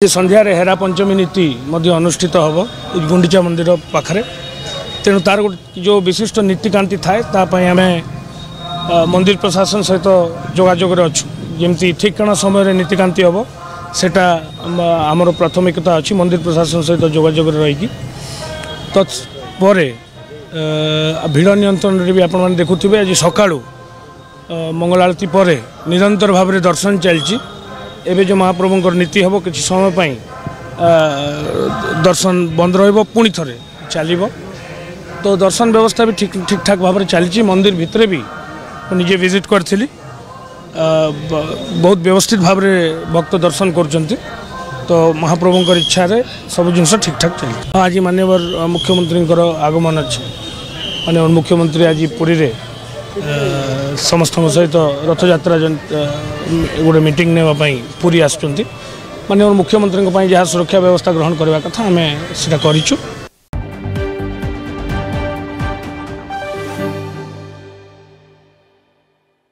संध्यारे हेरा पंचमी नीति अनुष्ठित हम गुंडीचा मंदिर पाखे तेणु तार जो विशिष्ट नीतिकांति थाए आम मंदिर प्रशासन सहित जोगाजोग अच्छु जमी ठिकाना समय नीतिकांति हम सेटा आमर प्राथमिकता अच्छी मंदिर प्रशासन सहित जोगाजोग रही तत्पर भिड़ नियंत्रण भी आपण देखुवे आज सका मंगल आरती पर निरंतर भाव में दर्शन चलती एवं जो महाप्रभुंर नीति हम कि समय दर्शन बंद रुणी थे चलो तो दर्शन व्यवस्था भी ठीक ठाक भाव में चली मंदिर भितर भी निजे विजिट करी बहुत व्यवस्थित भाव में भक्त दर्शन कर तो महाप्रभुंर इच्छा रे सब जिन ठीक ठाक चली आज माननीय मुख्यमंत्री आगमन अच्छे माननीय मुख्यमंत्री आज पुरी रे समस्त सहित रथ यात्रा गोटे मीटिंग नापी पूरी आसुँच माननीय मुख्यमंत्री जहाँ सुरक्षा व्यवस्था ग्रहण करने कथा आम से करूँ।